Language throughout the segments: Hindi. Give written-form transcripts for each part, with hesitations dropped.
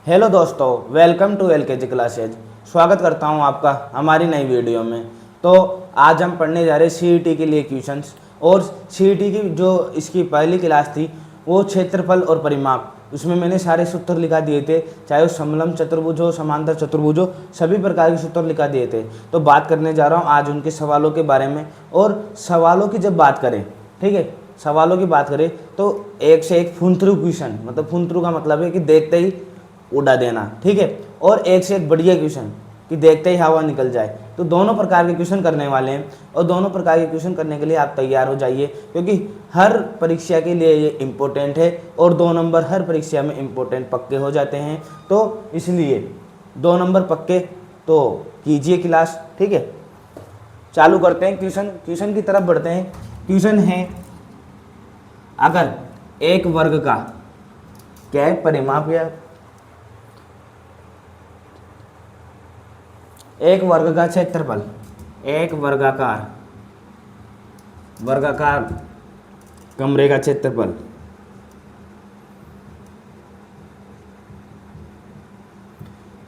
हेलो दोस्तों, वेलकम टू एलकेजी क्लासेज। स्वागत करता हूं आपका हमारी नई वीडियो में। तो आज हम पढ़ने जा रहे हैं सीईटी के लिए क्वेश्चंस। और सीईटी की जो इसकी पहली क्लास थी वो क्षेत्रफल और परिमाप, उसमें मैंने सारे सूत्र लिखा दिए थे, चाहे वो समलंब चतुर्भुज हो, समांतर चतुर्भुज हो, सभी प्रकार के सूत्र लिखा दिए थे। तो बात करने जा रहा हूँ आज उनके सवालों के बारे में। और सवालों की जब बात करें, ठीक है, सवालों की बात करें तो एक से एक फुन-थ्रू क्वेश्चन, मतलब फुन-थ्रू का मतलब है कि देखते ही उड़ा देना, ठीक है। और एक से एक बढ़िया क्वेश्चन कि देखते ही हवा निकल जाए। तो दोनों प्रकार के क्वेश्चन करने वाले हैं और दोनों प्रकार के क्वेश्चन करने के लिए आप तैयार हो जाइए, क्योंकि हर परीक्षा के लिए ये इम्पोर्टेंट है और 2 नंबर हर परीक्षा में इम्पोर्टेंट पक्के हो जाते हैं। तो इसलिए 2 नंबर पक्के तो कीजिए क्लास, ठीक है। चालू करते हैं क्वेश्चन की तरफ बढ़ते हैं। क्वेश्चन है, अगर एक वर्ग का क्या है परिमाप, या एक वर्ग का क्षेत्रफल, एक वर्गाकार कमरे का क्षेत्रफल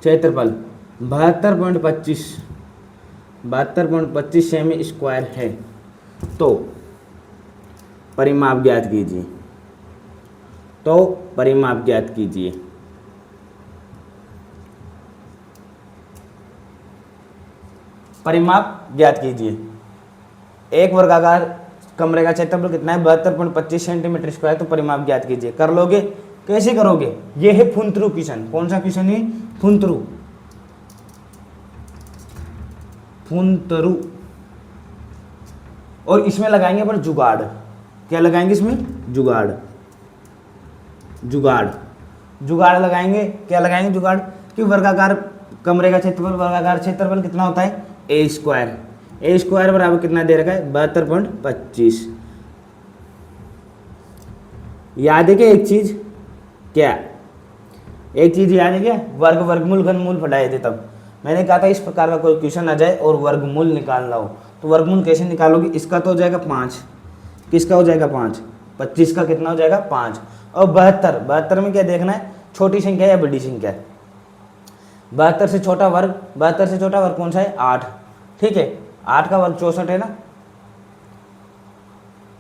क्षेत्रफल 72.25 सेमी स्क्वायर है, तो परिमाप ज्ञात कीजिए। परिमाप ज्ञात कीजिए। एक वर्गाकार कमरे का क्षेत्रफल कितना है? 72.25 सेंटीमीटर स्क्वायर। तो परिमाप ज्ञात कीजिए। कर लोगे? कैसे करोगे? ये है फुन-थ्रू क्वेश्चन। कौन सा क्वेश्चन है? फुन-थ्रू। और इसमें लगाएंगे अपन जुगाड़। क्या लगाएंगे इसमें? जुगाड़ लगाएंगे। क्या लगाएंगे? जुगाड़ कि वर्गाकार कमरे का क्षेत्रफल कितना होता है? ए स्क्वायर बराबर कितना दे रखा है? 72.25। याद है क्या एक चीज? याद है क्या? वर्गमूल घनमूल पढ़ाए थे तब। मैंने कहा था इस प्रकार का कोई क्वेश्चन आ जाए और वर्गमूल निकालना हो तो वर्गमूल कैसे निकालोगे? इसका तो हो जाएगा 5, किसका हो जाएगा 5, 25 का कितना हो जाएगा 5। और 72 में क्या देखना है? छोटी संख्या या बड़ी संख्या। 72 से छोटा वर्ग कौन सा है? 8, ठीक है। 8 का वर्ग 64 है ना?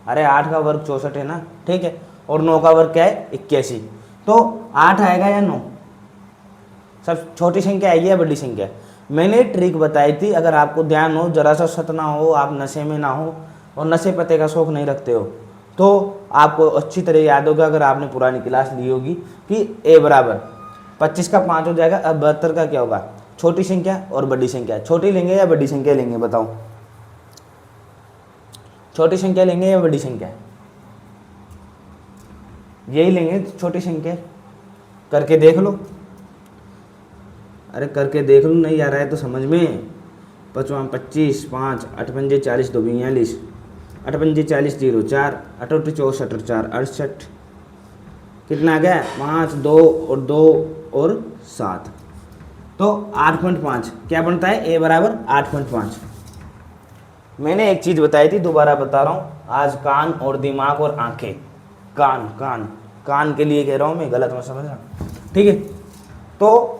अरे 8 का वर्ग 64 है ना, ठीक है। और 9 का वर्ग क्या है? 81। तो 8 आएगा या 9? सब छोटी संख्या आएगी या बड़ी संख्या? मैंने ट्रिक बताई थी, अगर आपको ध्यान हो, जरा सा सत ना हो, आप नशे में ना हो और नशे पते का शौक नहीं रखते हो, तो आपको अच्छी तरह याद होगा अगर आपने पुरानी क्लास ली होगी कि ए बराबर 25 का 5 हो जाएगा। अब 72 का क्या होगा? छोटी संख्या और बड़ी संख्या। छोटी लेंगे या बड़ी संख्या लेंगे? बताओ, छोटी संख्या लेंगे या बड़ी संख्या? यही लेंगे, छोटी संख्या। करके देख लो। अरे करके देख लो, नहीं आ रहा है तो समझ में। 5 25 5 8 पंजे 40 2 42 8 पंजे 40 0 4 8 64 4 68। कितना आ गया? 5 2 और 2 और 7, तो 8.5 क्या बनता है? ए बराबर 8.5। मैंने एक चीज बताई थी, दोबारा बता रहा हूँ। आज कान और दिमाग और आंखें, कान के लिए कह रहा हूँ मैं, गलत मत समझना, ठीक है। तो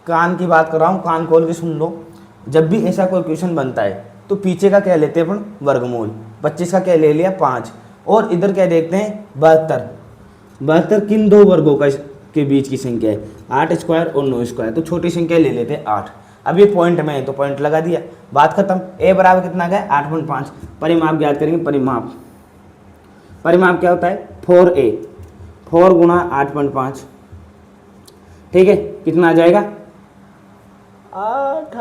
कान की बात कर रहा हूँ, कान खोल के सुन लो। जब भी ऐसा कोई क्वेश्चन बनता है तो पीछे का क्या लेते हैं अपन? वर्गमूल। 25 का क्या ले लिया? 5। और इधर क्या देखते हैं? 72 किन दो वर्गों का के बीच की संख्या है? 8 स्क्वायर और 9 स्क्वायर। तो छोटी संख्या ले लेते हैं 8। अब ये पॉइंट में है तो पॉइंट लगा दिया, बात खत्म। ए बराबर कितना गया? 8.5। परिमाप ज्ञात करेंगे। परिमाप क्या होता है? 4a, 4 गुणा 8.5, ठीक है। कितना आ जाएगा? 8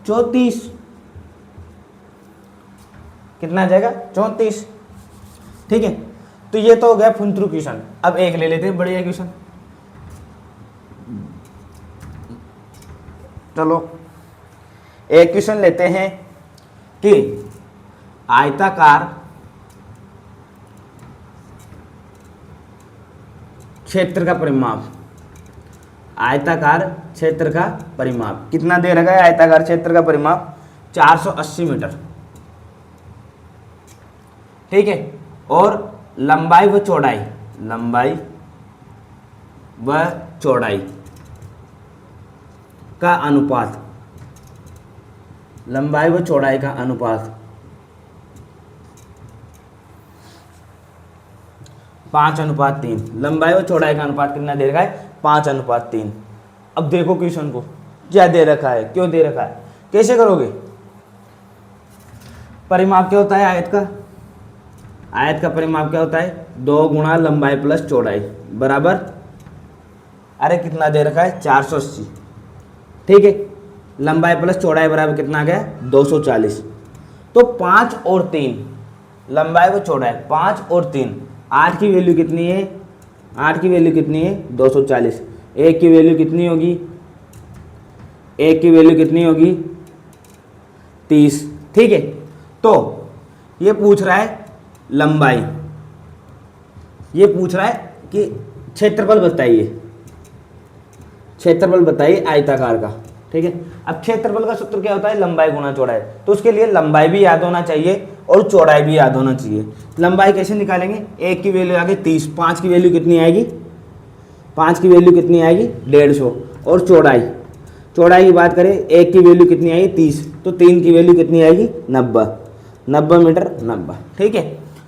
34। कितना आ जाएगा? 34, ठीक है। तो ये तो हो गया फुन-थ्रू क्वेश्चन। अब एक ले लेते हैं बढ़िया क्वेश्चन। चलो एक क्वेश्चन लेते हैं कि आयताकार क्षेत्र का परिमाप कितना दे रखा है? आयताकार क्षेत्र का परिमाप 480 मीटर, ठीक है। और लंबाई व चौड़ाई का अनुपात, लंबाई व चौड़ाई का अनुपात 5:3। लंबाई व चौड़ाई का अनुपात कितना दे रखा है? 5:3। अब देखो क्वेश्चन को, क्या दे रखा है, क्यों दे रखा है, कैसे करोगे? परिमाप क्या होता है आयत का? आयत का परिमाप क्या होता है? 2 गुणा लंबाई प्लस चौड़ाई बराबर, अरे कितना दे रखा है? 480। ठीक है, लंबाई प्लस चौड़ाई बराबर कितना आ गया? 240। तो 5 और 3, लंबाई व चौड़ाई 5 और 3, 8 की वैल्यू कितनी है? 8 की वैल्यू कितनी है? 240। 1 की वैल्यू कितनी होगी? 1 की वैल्यू कितनी होगी? 30। ठीक है, तो ये पूछ रहा है लंबाई, ये पूछ रहा है कि क्षेत्रफल बताइए, क्षेत्रफल बताइए आयताकार का। ठीक है, अब क्षेत्रफल का सूत्र क्या होता है? लंबाई गुणा चौड़ाई। तो उसके लिए लंबाई भी याद होना चाहिए और चौड़ाई भी याद होना चाहिए। लंबाई कैसे निकालेंगे? 1 की वैल्यू आ गई 30, 5 की वैल्यू कितनी आएगी? 5 की वैल्यू कितनी आएगी? 150। और चौड़ाई, चौड़ाई की बात करें, 1 की वैल्यू कितनी आएगी? 30, तो 3 की वैल्यू कितनी आएगी? 90। 90 मीटर 90। ठीक है,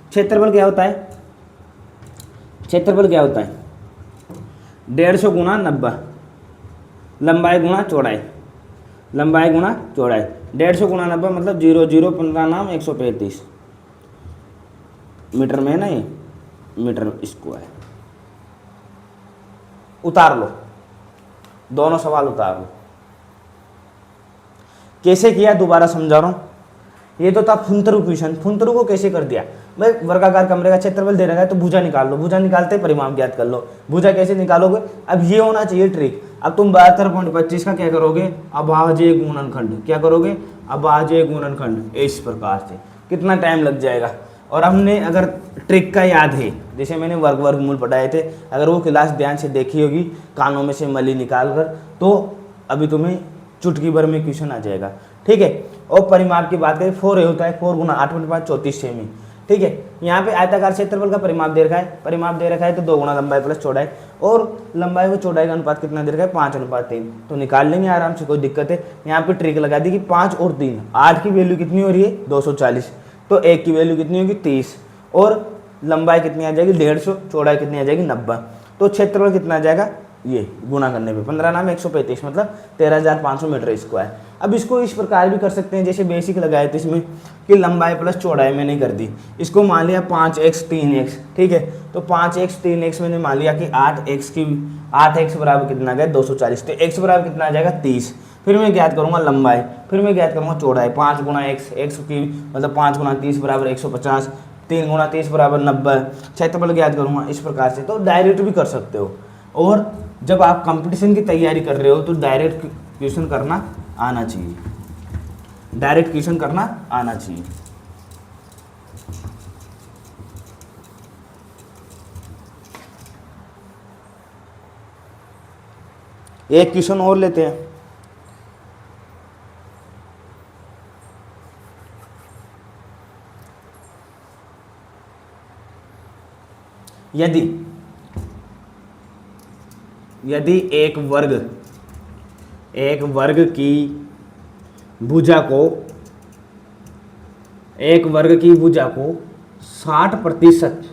क्षेत्रफल क्या होता है? क्षेत्रफल क्या होता है? 150 गुणा 90, लंबाई गुणा चौड़ाई, लंबाई गुणा चौड़ाई। 150 गुणा 90 मतलब 0 0 15 नाम 135 मीटर में है ना, ये मीटर स्क्वायर। उतार लो, दोनों सवाल उतार लो। कैसे किया दोबारा समझा रहा हूं। ये तो था फुंतरू क्वेश्चन, फुंतरू को कैसे कर दिया भाई? वर्गाकार कमरे का क्षेत्रफल दे रखा है तो भुजा निकाल लो, भुजा निकालते परिमाप ज्ञात कर लो। भुजा कैसे निकालोगे? अब ये होना चाहिए ट्रिक। अब तुम 72.25 का क्या करोगे? अभाज्य गुणनखंड। क्या करोगे? अभाज्य गुणनखंड। इस प्रकार से कितना टाइम लग जाएगा? और हमने अगर ट्रिक का याद है, जैसे मैंने वर्गमूल पढ़ाए थे, अगर वो क्लास ध्यान से देखी होगी कानों में से मली निकाल कर, तो अभी तुम्हें चुटकी भर में क्वेश्चन आ जाएगा। ठीक है, और परिमाप की बात करें 4 होता है, 4 गुणा 8.5 34 सेमी। ठीक है, यहाँ पे आयताकार क्षेत्रफल का परिमाप दे रखा है, परिमाप दे रखा है तो 2 गुणा लंबाई प्लस चौड़ाई, और लंबाई व चौड़ाई का अनुपात कितना दे रखा है? 5:3। तो निकाल लेंगे आराम से, कोई दिक्कत है? यहाँ पे ट्रिक लगा दी कि 5 और 3, 8 की वैल्यू कितनी हो रही है? 240। तो 1 की वैल्यू कितनी होगी? 30, और लंबाई कितनी आ जाएगी? 150, चौड़ाई कितनी आ जाएगी? 90। तो क्षेत्रफल कितना आ जाएगा? ये गुणा करने पे 15 नाम 135 मतलब 13,500 मीटर स्क्वायर। अब इसको इस प्रकार भी कर सकते हैं जैसे बेसिक लगाए थे इसमें कि लंबाई प्लस चौड़ाई मैंने कर दी। इसको मान लिया 5x 3x। ठीक है, तो 5x 3x मैंने मान लिया कि 8x बराबर कितना आ गया? 240। तो x बराबर कितना आ जाएगा? 30। फिर मैं ज्ञात करूंगा लंबाई, फिर मैं ज्ञात करूंगा चौड़ाई। 5 गुणा x की मतलब 5 गुणा 30 बराबर 150, 3 गुणा 30 बराबर 90। क्षेत्रफल ज्ञात करूंगा इस प्रकार से। तो डायरेक्ट भी कर सकते हो, और जब आप कंपटीशन की तैयारी कर रहे हो तो डायरेक्ट क्वेश्चन करना आना चाहिए, डायरेक्ट क्वेश्चन करना आना चाहिए। एक क्वेश्चन और लेते हैं। यदि एक वर्ग की भुजा को 60%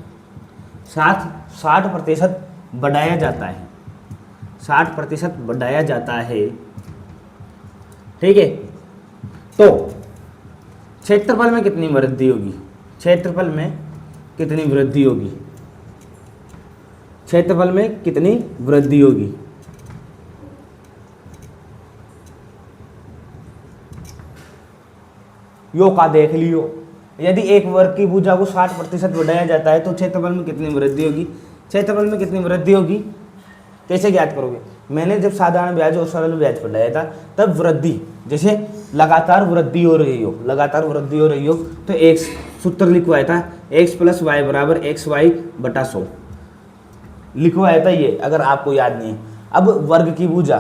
बढ़ाया जाता है, 60% बढ़ाया जाता है। ठीक है, तो क्षेत्रफल में कितनी वृद्धि होगी? क्षेत्रफल में कितनी वृद्धि होगी? क्षेत्रफल में कितनी वृद्धि होगी? यो का देख लियो। यदि एक वर्ग की भुजा को 60% बढ़ाया जाता है तो क्षेत्रफल में कितनी वृद्धि होगी? क्षेत्रफल में कितनी वृद्धि होगी कैसे ज्ञात करोगे? मैंने जब साधारण ब्याज और सरल ब्याज पढ़ाया था तब वृद्धि, जैसे लगातार वृद्धि हो रही हो, लगातार वृद्धि हो रही हो तो एक सूत्र लिखवाया था x + y बराबर xy/100 लिखवाया था ये, अगर आपको याद नहीं है। अब वर्ग की भुजा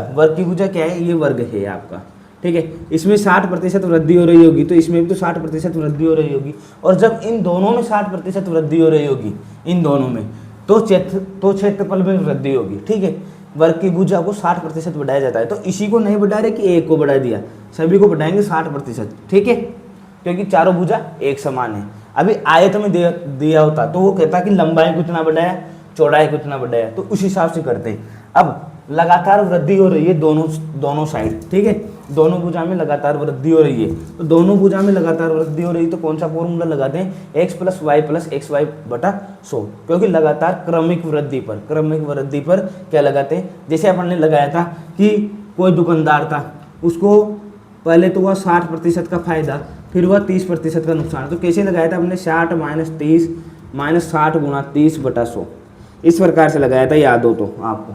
क्या है? ये वर्ग है आपका। ठीक है, इसमें 60% वृद्धि हो रही होगी तो इसमें भी तो 60% वृद्धि हो रही होगी, और जब इन दोनों में 60% वृद्धि हो रही होगी, इन दोनों में, तो क्षेत्रफल में वृद्धि होगी। ठीक है, वर्ग की भुजा को 60% बढ़ाया जाता है। तो इसी को नहीं बढ़ा रहे कि एक को बढ़ा दिया, सभी को बढ़ाएंगे 60%, ठीक है, क्योंकि चारों भुजा एक समान है। अभी आयत में दिया होता तो वो कहता कि लंबाई को इतना बढ़ाया, चौड़ाई को इतना बढ़ाया, तो उस हिसाब से करते। अब लगातार वृद्धि हो रही है दोनों साइड, ठीक है, दोनों भुजा में लगातार वृद्धि हो रही है। तो दोनों भुजा में लगातार वृद्धि हो रही है तो कौन सा फॉर्मूला लगाते हैं, x + y + xy बटा 100, क्योंकि लगातार क्रमिक वृद्धि पर क्या लगाते हैं, जैसे अपन ने लगाया था कि कोई दुकानदार था, उसको पहले तो हुआ 60% का फायदा, फिर हुआ 30% का नुकसान। तो कैसे लगाया था हमने, 60 - 30 - 60 × 30 बटा 100, इस प्रकार से लगाया था, याद हो तो आपको।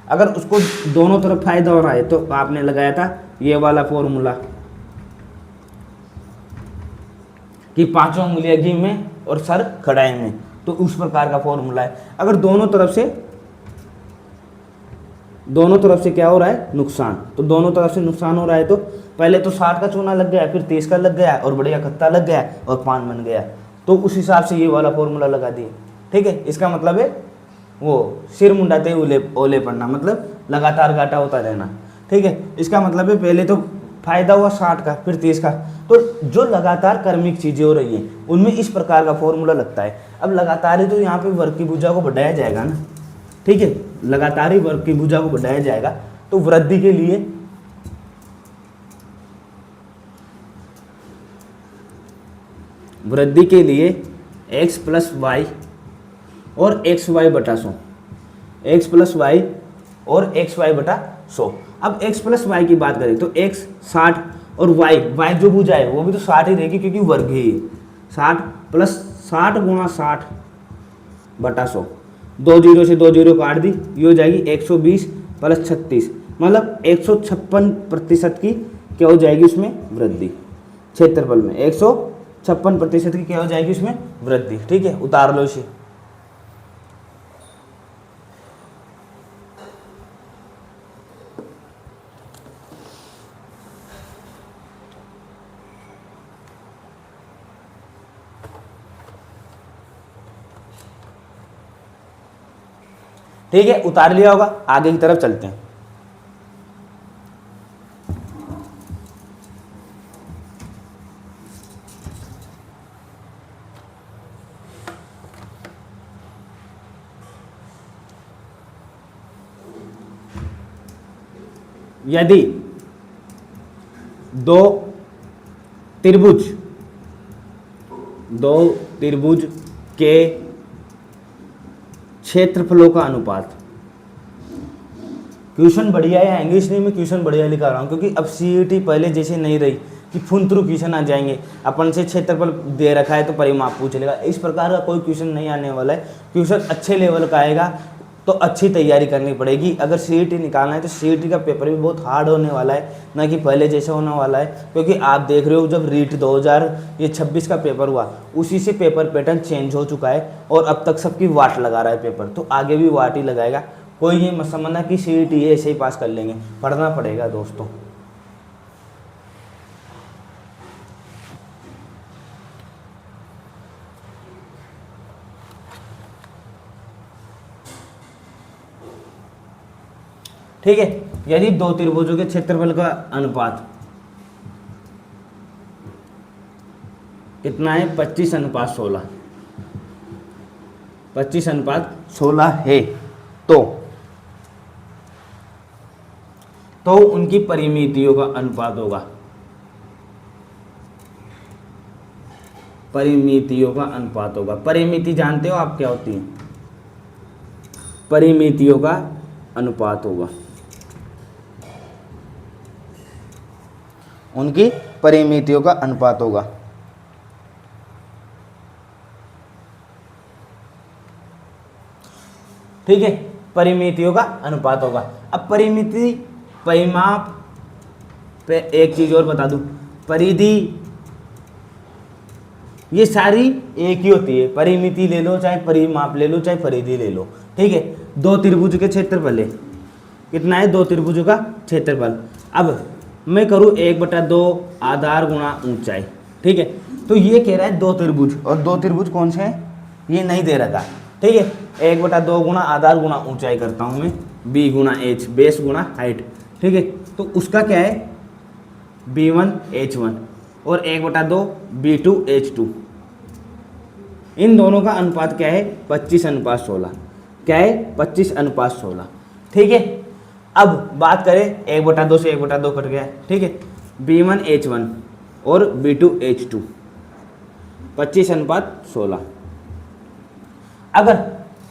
अगर उसको दोनों तरफ फायदा हो रहा है तो आपने लगाया था ये वाला फॉर्मूला कि 5 उंगलियां घी में और सर कढ़ाई में, तो उस प्रकार का फॉर्मूला है। अगर दोनों तरफ से क्या हो रहा है, नुकसान, तो दोनों तरफ से नुकसान हो रहा है तो पहले तो 60 का चूना लग गया, फिर 30 का लग गया और बढ़िया कत्ता लग गया और पान बन गया, तो उस हिसाब से ये वाला फॉर्मूला लगा दिए, ठीक है। इसका मतलब है वो सिर मुंडाते ओले पड़ना, मतलब लगातार घाटा होता रहना, ठीक है। इसका मतलब है पहले तो फायदा हुआ 60 का, फिर 30 का, तो जो लगातार क्रमिक चीजें हो रही हैं उनमें इस प्रकार का फॉर्मूला लगता है। अब लगातार ही तो यहाँ पे वर्ग की भुजा को बढ़ाया जाएगा ना, ठीक है, लगातार ही वर्ग की भुजा को बढ़ाया जाएगा। तो वृद्धि के लिए x + y और xy बटा 100, x + y और xy बटा 100। अब x + y की बात करें तो x 60 और y जो भुजा है वो भी तो 60 ही रहेगी क्योंकि वर्ग ही है, 60 + 60 × 60 बटा 100, 2 जीरो से 2 जीरो काट दी, ये हो जाएगी 120 + 36, मतलब 156% की क्या हो जाएगी उसमें वृद्धि, क्षेत्रफल में 156% की क्या हो जाएगी उसमें वृद्धि, ठीक है। उतार लो इसे। ठीक है, उतार लिया होगा, आगे की तरफ चलते हैं। यदि दो त्रिभुज के क्षेत्रफलों का अनुपात, क्वेश्चन बढ़िया है, इंग्लिश में क्वेश्चन बढ़िया लिखा रहा हूँ क्योंकि अब सीईटी पहले जैसे नहीं रही कि फुंतरू क्वेश्चन आ जाएंगे, अपन से क्षेत्रफल दे रखा है तो परिमाप पूछ लेगा, इस प्रकार का कोई क्वेश्चन नहीं आने वाला है। क्वेश्चन अच्छे लेवल का आएगा तो अच्छी तैयारी करनी पड़ेगी। अगर सीईटी निकालना है तो सीईटी का पेपर भी बहुत हार्ड होने वाला है, ना कि पहले जैसा होने वाला है, क्योंकि आप देख रहे हो जब रीट 2026 का पेपर हुआ उसी से पेपर पैटर्न चेंज हो चुका है और अब तक सबकी वाट लगा रहा है पेपर, तो आगे भी वाट ही लगाएगा। कोई ये मत समझना कि सीईटी ऐसे ही पास कर लेंगे, पढ़ना पड़ेगा दोस्तों। ठीक है, यदि दो त्रिभुजों के क्षेत्रफल का अनुपात कितना है, 25:16, 25:16 है, तो उनकी परिमितियों का अनुपात होगा, परिमिति जानते हो आप क्या होती है, परिमितियों का अनुपात होगा, उनकी परिमितियों का अनुपात होगा। ठीक है, परिमितियों का अनुपात होगा। अब परिमाप पे एक चीज और बता दूं, परिधि ये सारी एक ही होती है, परिमिति ले लो चाहे परिमाप ले लो चाहे परिधि ले लो। ठीक है, दो त्रिभुज के क्षेत्रफल है, कितना है, दो त्रिभुजों का क्षेत्रफल। अब मैं करूँ 1/2 आधार गुणा ऊंचाई। ठीक है, तो ये कह रहा है दो त्रिभुज, और दो त्रिभुज कौन से हैं, ये नहीं दे रखा, ठीक है। 1/2 गुना आधार गुना ऊंचाई करता हूँ मैं, बी गुना एच, बेस गुना हाइट, ठीक है। तो उसका क्या है B1 H1 और 1/2 B2 H2। इन दोनों का अनुपात क्या है 25:16। क्या है 25:16, ठीक है। अब बात करें 1/2 से 1/2 कट गया, ठीक है। B1 H1 और B2 H2 25:16। अगर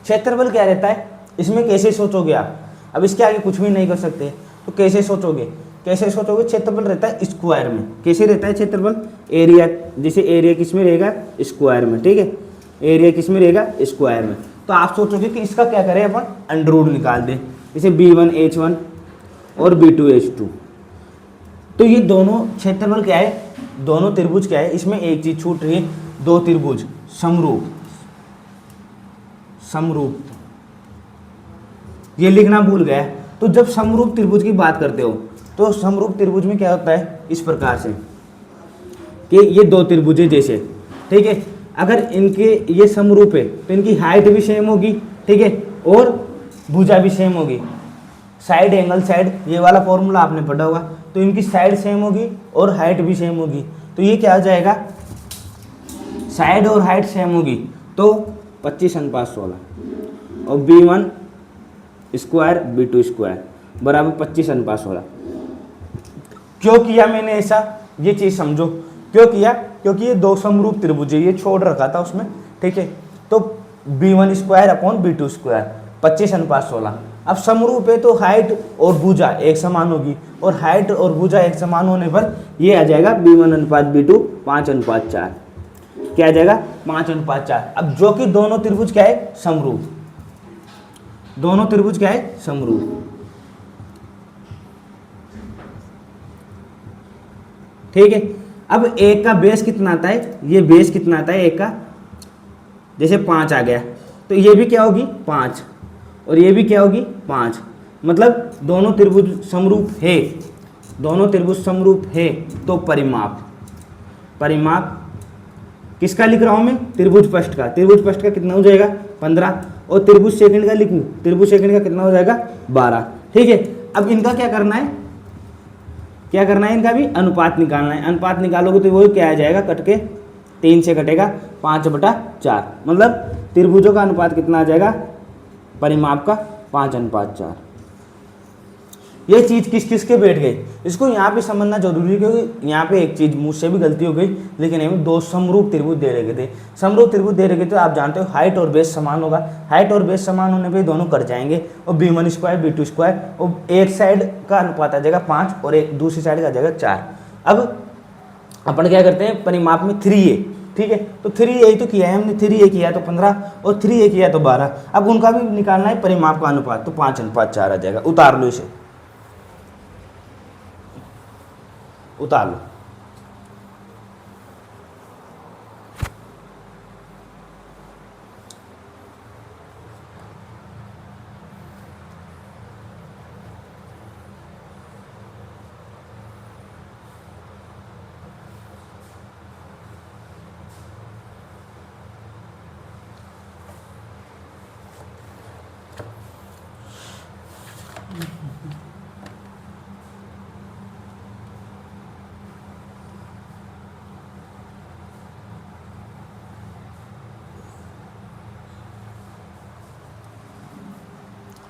क्षेत्रफल क्या रहता है इसमें कैसे सोचोगे आप, अब इसके आगे कुछ भी नहीं कर सकते, तो कैसे सोचोगे, कैसे सोचोगे, क्षेत्रफल रहता है स्क्वायर में। कैसे रहता है क्षेत्रफल, एरिया, जैसे एरिया किस में रहेगा स्क्वायर में, ठीक है। एरिया किस में रहेगा स्क्वायर में। तो आप सोचोगे कि इसका क्या करें अपन अंडर रूट निकाल दें, जैसे B1 H1 और B2 H2। तो ये दोनों क्षेत्रफल क्या है, दोनों त्रिभुज क्या है, इसमें एक चीज छूट रही है, दो त्रिभुज समरूप, समरूप ये लिखना भूल गया। तो जब समरूप त्रिभुज की बात करते हो तो समरूप त्रिभुज में क्या होता है इस प्रकार से कि ये दो त्रिभुज है जैसे, ठीक है। अगर इनके ये समरूप है तो इनकी हाइट भी सेम होगी, ठीक है, और भुजा भी सेम होगी। साइड एंगल साइड, ये वाला फॉर्मूला आपने पढ़ा होगा। तो इनकी साइड सेम होगी और हाइट भी सेम होगी। तो ये क्या आ जाएगा, साइड और हाइट सेम होगी तो 25:16 और B1 स्क्वायर B2 स्क्वायर बराबर 25:16। क्यों किया मैंने ऐसा, ये चीज समझो क्यों किया, क्योंकि ये दो समरूप त्रिभुज है, ये छोड़ रखा था उसमें, ठीक है। तो B1 square upon B2 square 25:16। अब समरूप है तो हाइट और भुजा एक समान होगी, और हाइट और भुजा एक समान होने पर ये आ जाएगा B1:B2 5:4। क्या आ जाएगा 5:4। अब जो कि दोनों त्रिभुज क्या है समरूप, दोनों त्रिभुज क्या है समरूप, ठीक है। अब एक का बेस कितना आता है, ये बेस कितना आता है एक का, जैसे 5 आ गया तो ये भी क्या होगी 5 और ये भी क्या होगी 5। मतलब दोनों त्रिभुज समरूप है, दोनों त्रिभुज समरूप है। तो परिमाप, परिमाप किसका लिख रहा हूं मैं, त्रिभुज फर्स्ट का। त्रिभुज फर्स्ट का कितना हो जाएगा 15 और त्रिभुज सेकंड का लिखूं, त्रिभुज सेकंड का कितना हो जाएगा 12, ठीक है। अब इनका क्या करना है, क्या करना है, इनका भी अनुपात निकालना है। अनुपात निकालोगे तो वो क्या आ जाएगा, कट के 3 से कटेगा 5/4। मतलब त्रिभुजों का अनुपात कितना आ जाएगा परिमाप का 5:4। ये चीज किस किस के बैठ गई, इसको यहाँ पे समझना जरूरी है, क्योंकि यहाँ पे एक चीज मुझसे भी गलती हो गई, लेकिन हमें दो समरूप त्रिभुज दे रखे थे। समरूप त्रिभुज दे रखे थे, आप जानते हो हाइट और बेस समान होगा, हाइट और बेस समान होने पे दोनों कट जाएंगे और B1 स्क्वायर B2 स्क्वायर, और एक साइड का अनुपात आ जाएगा 5 और एक दूसरी साइड का आ जाएगा 4। अब अपन क्या करते हैं परिमाप में 3a, ठीक है। तो 3a तो किया है हमने, 3a किया तो 15 और 3a किया तो 12। अब उनका भी निकालना है परिमाप का अनुपात, तो 5:4 आ जाएगा। उतार लो इसे, उतार लो।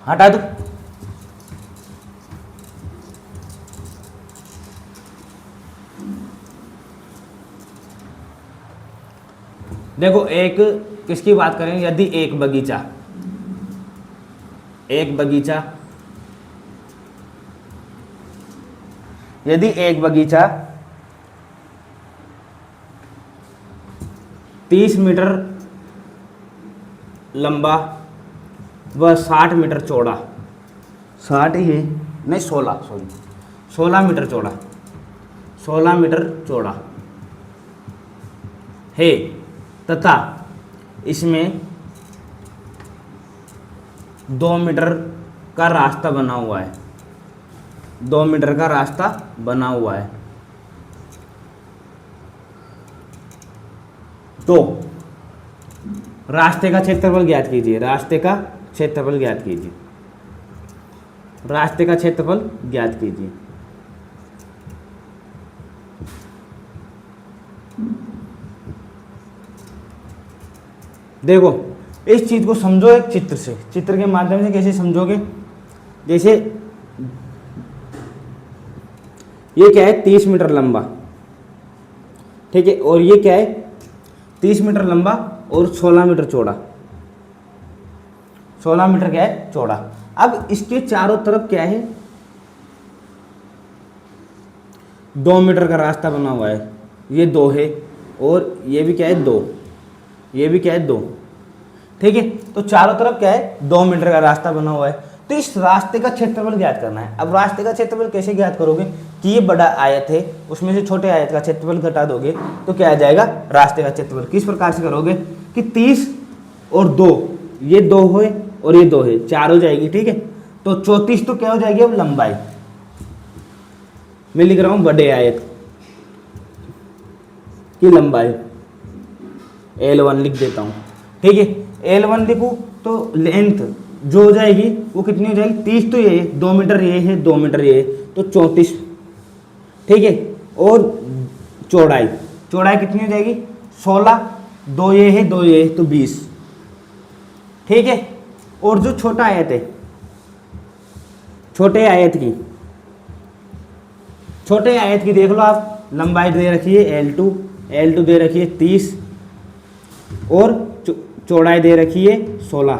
हटा दो। देखो एक किसकी बात करें, यदि एक बगीचा, एक बगीचा, यदि एक बगीचा 30 मीटर लंबा व 60 मीटर चौड़ा, 60 ही है नहीं 16 मीटर चौड़ा, 16 मीटर चौड़ा है, तथा इसमें 2 मीटर का रास्ता बना हुआ है, 2 मीटर का रास्ता बना हुआ है, तो रास्ते का क्षेत्रफल ज्ञात कीजिए, रास्ते का क्षेत्रफल ज्ञात कीजिए, रास्ते का क्षेत्रफल ज्ञात कीजिए। देखो इस चीज को समझो एक चित्र से, चित्र के माध्यम से कैसे समझोगे, जैसे ये क्या है 30 मीटर लंबा, ठीक है, और ये क्या है 30 मीटर लंबा और 16 मीटर चौड़ा, 16 मीटर क्या है चौड़ा। अब इसके चारों तरफ क्या है 2 मीटर का रास्ता बना हुआ है, ये 2 है और ये भी क्या है 2, ये भी क्या है 2, ठीक है। तो चारों तरफ क्या है 2 मीटर का रास्ता बना हुआ है। तो इस रास्ते का क्षेत्रफल ज्ञात करना है। अब रास्ते का क्षेत्रफल कैसे ज्ञात करोगे कि ये बड़ा आयत है, उसमें से छोटे आयत का क्षेत्रफल घटा दोगे तो क्या आ जाएगा रास्ते का क्षेत्रफल। किस प्रकार से करोगे कि 30 और 2, ये 2 है और ये 2 है, 4 हो जाएगी, ठीक है। तो 34 तो क्या हो जाएगी अब लंबाई, मैं लिख रहा हूं बड़े आयत की लंबाई L1 लिख देता हूं, ठीक है। L1 लिखूं तो लेंथ जो हो जाएगी वो कितनी हो जाएगी 30, तो ये 2 मीटर ये है, 2 मीटर ये है, तो 34, ठीक है। और चौड़ाई, चौड़ाई कितनी हो जाएगी 16, 2 ये है 2 ये है, तो 20, ठीक है। और जो छोटा आयत है, छोटे आयत की, छोटे आयत की देख लो आप, लंबाई दे रखी है L2, L2 दे रखी है 30 और चौड़ाई दे रखी है 16,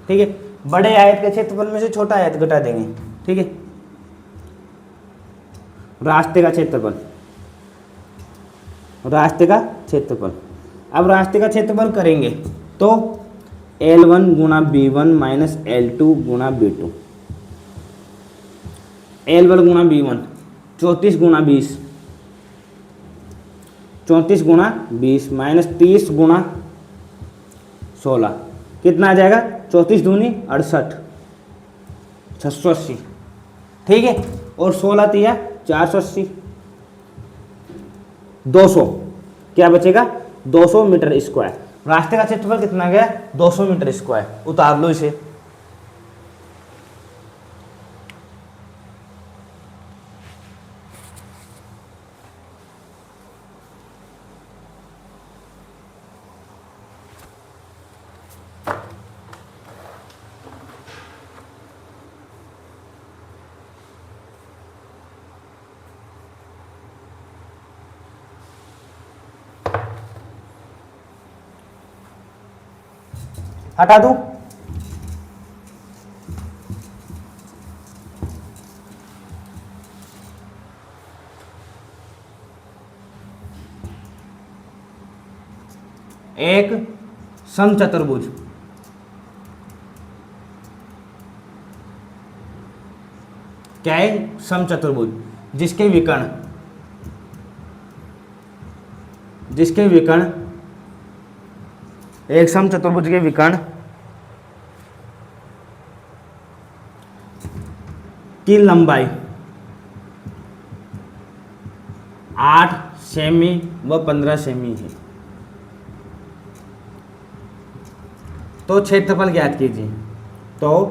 ठीक है। बड़े आयत के क्षेत्रफल में से छोटा आयत घटा देंगे, ठीक है। रास्ते का क्षेत्रफल, रास्ते का क्षेत्रफल, अब रास्ते का क्षेत्रफल करेंगे तो L1 गुणा B1 माइनस L2 गुणा B2, L1 गुणा B1 34 गुणा 20, 34 गुणा 20 माइनस 30 गुणा 16, कितना आ जाएगा 34 दूनी 68, 680, ठीक है। और 16 तिया 480, 200, क्या बचेगा 200 मीटर स्क्वायर। रास्ते का क्षेत्रफल कितना गया 200 मीटर स्क्वायर, उतार लो इसे। हटा दूं, एक समचतुर्भुज, क्या है समचतुर्भुज, जिसके विकर्ण, जिसके विकर्ण, एक समचतुर्भुज के विकर्ण की लंबाई 8 सेमी व 15 सेमी है। तो क्षेत्रफल ज्ञात कीजिए, तो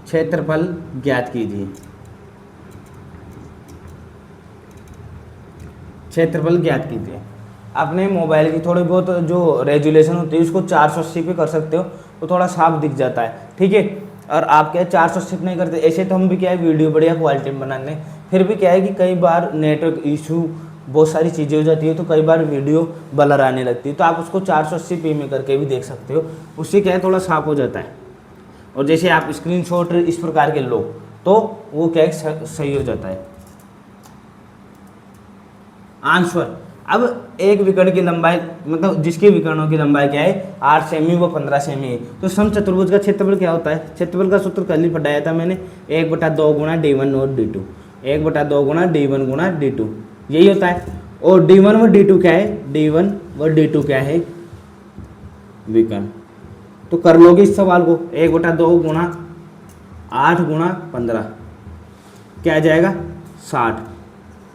क्षेत्रफल ज्ञात कीजिए, क्षेत्रफल ज्ञात कीजिए। अपने मोबाइल की थोड़ी बहुत जो रेजुलेशन होती है उसको 480 पे कर सकते हो, तो थोड़ा साफ दिख जाता है, ठीक है। और आप क्या है 480 नहीं करते, ऐसे तो हम भी क्या है वीडियो बढ़िया क्वालिटी में बनाने, फिर भी क्या है कि कई बार नेटवर्क इशू बहुत सारी चीज़ें हो जाती है, तो कई बार वीडियो ब्लर आने लगती है, तो आप उसको 480p में करके भी देख सकते हो, उससे क्या है थोड़ा साफ हो जाता है। और जैसे आप स्क्रीनशॉट इस प्रकार के लो तो वो क्या है सही हो जाता है। आंसर, अब एक विकर्ण की लंबाई मतलब जिसके विकर्णों की लंबाई क्या है 8 सेमी व 15 सेमी है, तो समचतुर्भुज का क्षेत्रफल क्या होता है, क्षेत्रफल का सूत्र कल ही पढ़ाया था मैंने, 1/2 गुणा d1 और d2, 1/2 गुणा d1 गुणा d2, यही होता है। और d1 व d2 क्या है, d1 व d2 क्या है विकर्ण। तो कर लोगे इस सवाल को, 1/2 गुणा 8 गुणा 15 क्या आ जाएगा 60,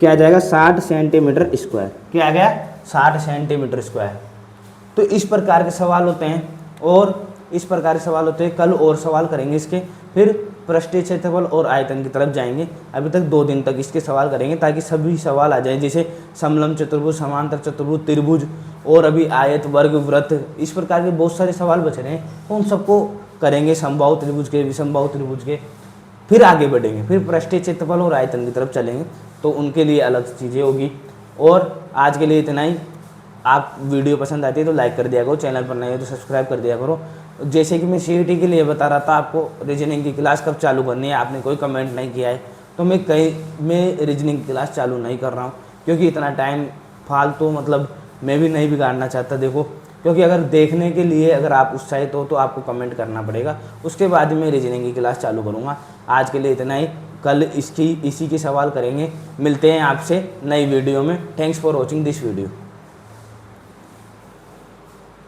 क्या आ जाएगा 60 सेंटीमीटर स्क्वायर, क्या आ गया 60 सेंटीमीटर स्क्वायर। तो इस प्रकार के सवाल होते हैं, और इस प्रकार के सवाल होते हैं। कल और सवाल करेंगे इसके, फिर पृष्ठीय क्षेत्रफल और आयतन की तरफ जाएंगे। अभी तक 2 दिन तक इसके सवाल करेंगे ताकि सभी सवाल आ जाए, जैसे समलंब चतुर्भुज, समांतर चतुर्भुज, त्रिभुज, और अभी आयत, वर्ग, वृत्त, इस प्रकार के बहुत सारे सवाल बच रहे हैं। उन सबको करेंगे, समबाहु त्रिभुज के, विषमबाहु त्रिभुज के, फिर आगे बढ़ेंगे, फिर पृष्ठीय क्षेत्रफल और आयतन की तरफ चलेंगे, तो उनके लिए अलग चीज़ें होगी। और आज के लिए इतना ही। आप वीडियो पसंद आती है तो लाइक कर दिया करो, चैनल पर नए हो तो सब्सक्राइब कर दिया करो। जैसे कि मैं सीईटी के लिए बता रहा था आपको रीजनिंग की क्लास कब चालू करनी है, आपने कोई कमेंट नहीं किया है, तो मैं रीजनिंग की क्लास चालू नहीं कर रहा हूँ, क्योंकि इतना टाइम फालतू, मतलब मैं भी नहीं बिगाड़ना चाहता। देखो, क्योंकि अगर देखने के लिए अगर आप उत्साहित हो तो आपको कमेंट करना पड़ेगा, उसके बाद मैं रीजनिंग की क्लास चालू करूँगा। आज के लिए इतना ही, कल इसी के सवाल करेंगे। मिलते हैं आपसे नई वीडियो में। Thanks for watching this video.